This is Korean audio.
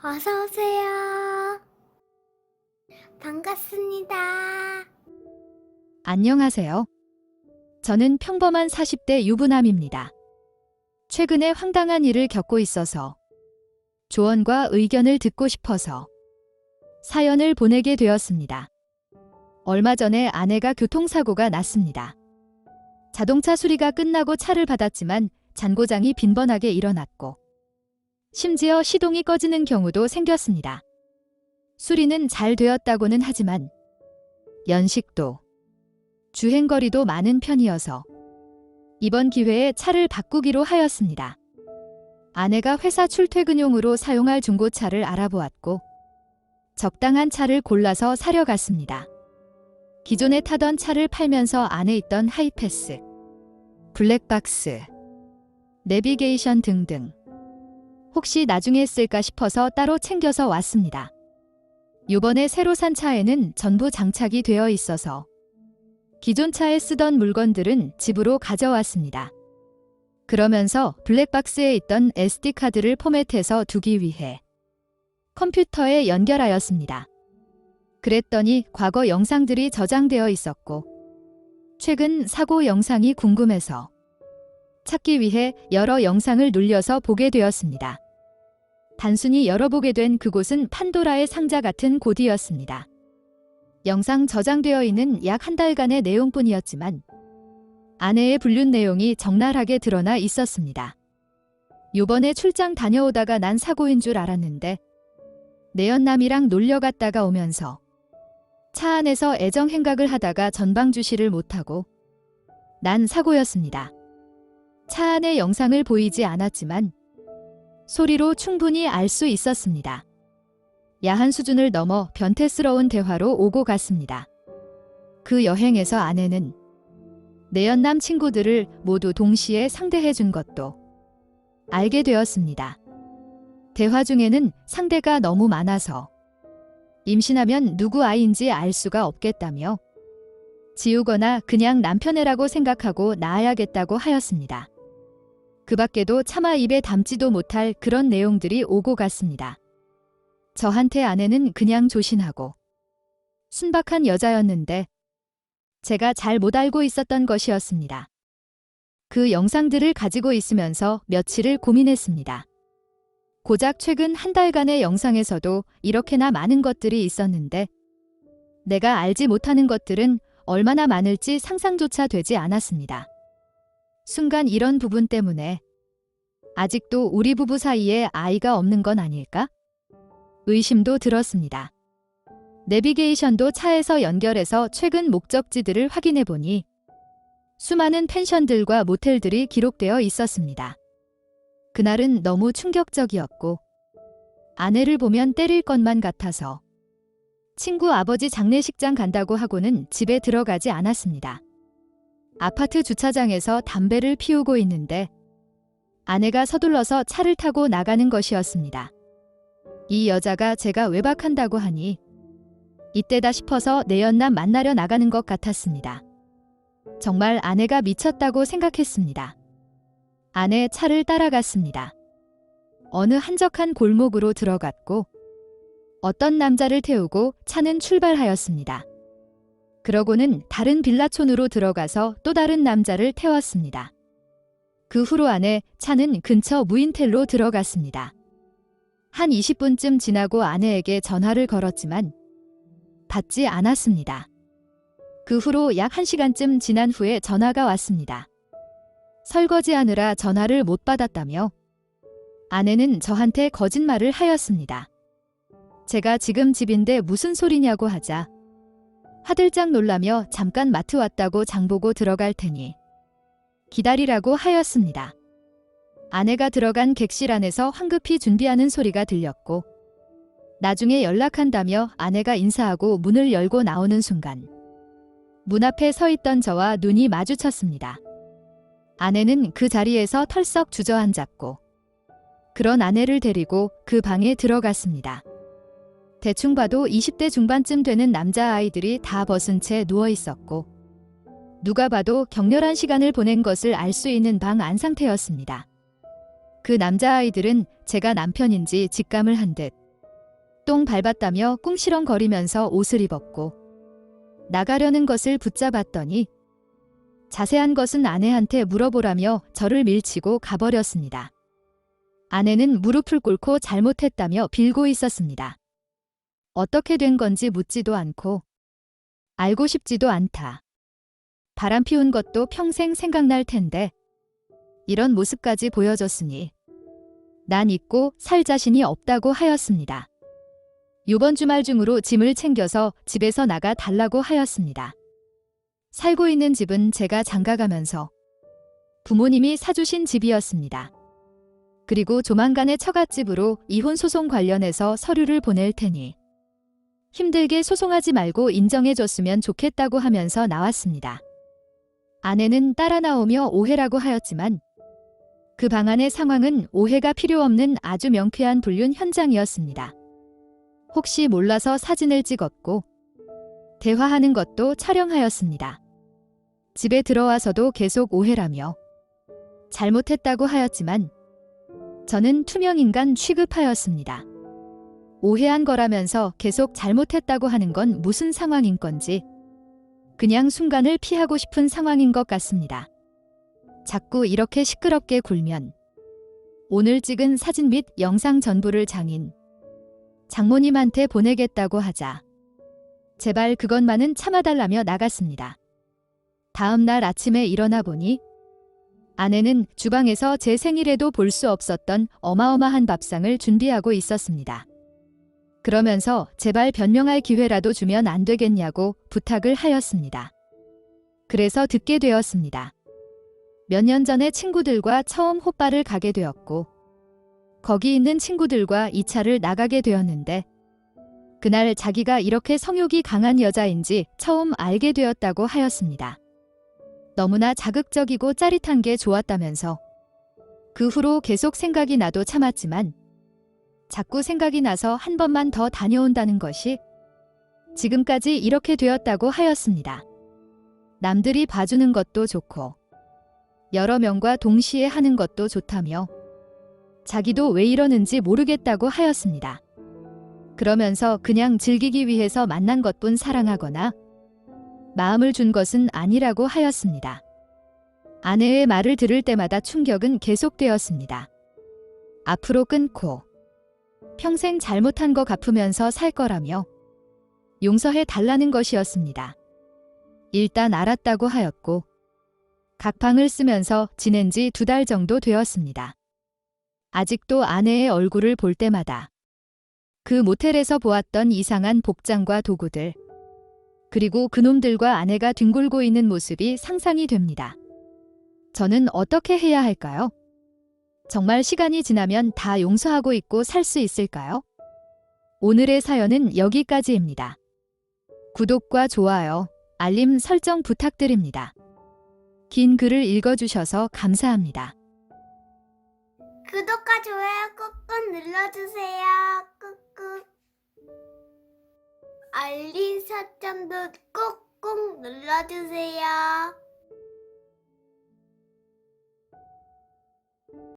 어서 오세요. 반갑습니다. 안녕하세요. 저는 평범한 40대 유부남입니다. 최근에 황당한 일을 겪고 있어서 조언과 의견을 듣고 싶어서 사연을 보내게 되었습니다. 얼마 전에 아내가 교통사고가 났습니다. 자동차 수리가 끝나고 차를 받았지만 잔고장이 빈번하게 일어났고 심지어 시동이 꺼지는 경우도 생겼습니다. 수리는 잘 되었다고는 하지만 연식도 주행거리도 많은 편이어서 이번 기회에 차를 바꾸기로 하였습니다. 아내가 회사 출퇴근용으로 사용할 중고차를 알아보았고 적당한 차를 골라서 사려 갔습니다. 기존에 타던 차를 팔면서 안에 있던 하이패스, 블랙박스, 내비게이션 등등 혹시 나중에 쓸까 싶어서 따로 챙겨서 왔습니다. 요번에 새로 산 차에는 전부 장착이 되어 있어서 기존 차에 쓰던 물건들은 집으로 가져왔습니다. 그러면서 블랙박스에 있던 SD카드를 포맷해서 두기 위해 컴퓨터에 연결하였습니다. 그랬더니 과거 영상들이 저장되어 있었고 최근 사고 영상이 궁금해서 찾기 위해 여러 영상을 눌려서 보게 되었습니다. 단순히 열어보게 된 그곳은 판도라의 상자 같은 곳이었습니다. 영상 저장되어 있는 약 한 달간의 내용뿐이었지만 아내의 불륜 내용이 적나라하게 드러나 있었습니다. 요번에 출장 다녀오다가 난 사고인 줄 알았는데 내연남이랑 놀려 갔다가 오면서 차 안에서 애정 행각을 하다가 전방 주시를 못하고 난 사고였습니다. 차 안의 영상을 보이지 않았지만 소리로 충분히 알 수 있었습니다. 야한 수준을 넘어 변태스러운 대화로 오고 갔습니다. 그 여행에서 아내는 내연남 친구들을 모두 동시에 상대해 준 것도 알게 되었습니다. 대화 중에는 상대가 너무 많아서 임신하면 누구 아이인지 알 수가 없겠다며 지우거나 그냥 남편애라고 생각하고 낳아야겠다고 하였습니다. 그 밖에도 차마 입에 담지도 못할 그런 내용들이 오고 갔습니다. 저한테 아내는 그냥 조신하고 순박한 여자였는데 제가 잘 못 알고 있었던 것이었습니다. 그 영상들을 가지고 있으면서 며칠을 고민했습니다. 고작 최근 한 달간의 영상에서도 이렇게나 많은 것들이 있었는데 내가 알지 못하는 것들은 얼마나 많을지 상상조차 되지 않았습니다. 순간 이런 부분 때문에 아직도 우리 부부 사이에 아이가 없는 건 아닐까? 의심도 들었습니다. 내비게이션도 차에서 연결해서 최근 목적지들을 확인해 보니 수많은 펜션들과 모텔들이 기록되어 있었습니다. 그날은 너무 충격적이었고 아내를 보면 때릴 것만 같아서 친구 아버지 장례식장 간다고 하고는 집에 들어가지 않았습니다. 아파트 주차장에서 담배를 피우고 있는데 아내가 서둘러서 차를 타고 나가는 것이었습니다. 이 여자가 제가 외박한다고 하니 이때다 싶어서 내연남 만나려 나가는 것 같았습니다. 정말 아내가 미쳤다고 생각했습니다. 아내 차를 따라갔습니다. 어느 한적한 골목으로 들어갔고 어떤 남자를 태우고 차는 출발하였습니다. 그러고는 다른 빌라촌으로 들어가서 또 다른 남자를 태웠습니다. 그 후로 아내 차는 근처 무인텔로 들어갔습니다. 한 20분쯤 지나고 아내에게 전화를 걸었지만 받지 않았습니다. 그 후로 약 1시간쯤 지난 후에 전화가 왔습니다. 설거지하느라 전화를 못 받았다며 아내는 저한테 거짓말을 하였습니다. 제가 지금 집인데 무슨 소리냐고 하자 화들짝 놀라며 잠깐 마트 왔다고 장보고 들어갈 테니 기다리라고 하였습니다. 아내가 들어간 객실 안에서 황급히 준비하는 소리가 들렸고 나중에 연락한다며 아내가 인사하고 문을 열고 나오는 순간 문 앞에 서 있던 저와 눈이 마주쳤습니다. 아내는 그 자리에서 털썩 주저앉았고 그런 아내를 데리고 그 방에 들어갔습니다. 대충 봐도 20대 중반쯤 되는 남자아이들이 다 벗은 채 누워 있었고 누가 봐도 격렬한 시간을 보낸 것을 알 수 있는 방 안 상태였습니다. 그 남자아이들은 제가 남편인지 직감을 한 듯 똥 밟았다며 꿍시렁거리면서 옷을 입었고 나가려는 것을 붙잡았더니 자세한 것은 아내한테 물어보라며 저를 밀치고 가버렸습니다. 아내는 무릎을 꿇고 잘못했다며 빌고 있었습니다. 어떻게 된 건지 묻지도 않고 알고 싶지도 않다. 바람 피운 것도 평생 생각날 텐데 이런 모습까지 보여줬으니 난 잊고 살 자신이 없다고 하였습니다. 이번 주말 중으로 짐을 챙겨서 집에서 나가 달라고 하였습니다. 살고 있는 집은 제가 장가가면서 부모님이 사주신 집이었습니다. 그리고 조만간에 처갓집으로 이혼 소송 관련해서 서류를 보낼 테니 힘들게 소송하지 말고 인정해줬으면 좋겠다고 하면서 나왔습니다. 아내는 따라 나오며 오해라고 하였지만 그 방 안의 상황은 오해가 필요 없는 아주 명쾌한 불륜 현장이었습니다. 혹시 몰라서 사진을 찍었고 대화하는 것도 촬영하였습니다. 집에 들어와서도 계속 오해라며 잘못했다고 하였지만 저는 투명인간 취급하였습니다. 오해한 거라면서 계속 잘못했다고 하는 건 무슨 상황인 건지 그냥 순간을 피하고 싶은 상황인 것 같습니다. 자꾸 이렇게 시끄럽게 굴면 오늘 찍은 사진 및 영상 전부를 장모님한테 보내겠다고 하자 제발 그것만은 참아달라며 나갔습니다. 다음 날 아침에 일어나 보니 아내는 주방에서 제 생일에도 볼 수 없었던 어마어마한 밥상을 준비하고 있었습니다. 그러면서 제발 변명할 기회라도 주면 안 되겠냐고 부탁을 하였습니다. 그래서 듣게 되었습니다. 몇 년 전에 친구들과 처음 호빠를 가게 되었고 거기 있는 친구들과 2차를 나가게 되었는데 그날 자기가 이렇게 성욕이 강한 여자인지 처음 알게 되었다고 하였습니다. 너무나 자극적이고 짜릿한 게 좋았다면서 그 후로 계속 생각이 나도 참았지만 자꾸 생각이 나서 한 번만 더 다녀온다는 것이 지금까지 이렇게 되었다고 하였습니다. 남들이 봐주는 것도 좋고 여러 명과 동시에 하는 것도 좋다며 자기도 왜 이러는지 모르겠다고 하였습니다. 그러면서 그냥 즐기기 위해서 만난 것뿐 사랑하거나 마음을 준 것은 아니라고 하였습니다. 아내의 말을 들을 때마다 충격은 계속되었습니다. 앞으로 끊고 평생 잘못한 거 갚으면서 살 거라며 용서해 달라는 것이었습니다. 일단 알았다고 하였고 각 방을 쓰면서 지낸 지 2달 정도 되었습니다. 아직도 아내의 얼굴을 볼 때마다 그 모텔에서 보았던 이상한 복장과 도구들 그리고 그놈들과 아내가 뒹굴고 있는 모습이 상상이 됩니다. 저는 어떻게 해야 할까요? 정말 시간이 지나면 다 용서하고 있고 살 수 있을까요? 오늘의 사연은 여기까지입니다. 구독과 좋아요, 알림 설정 부탁드립니다. 긴 글을 읽어주셔서 감사합니다. 구독과 좋아요 꾹꾹 눌러주세요. 꾹꾹. 알림 설정도 꾹꾹 눌러주세요.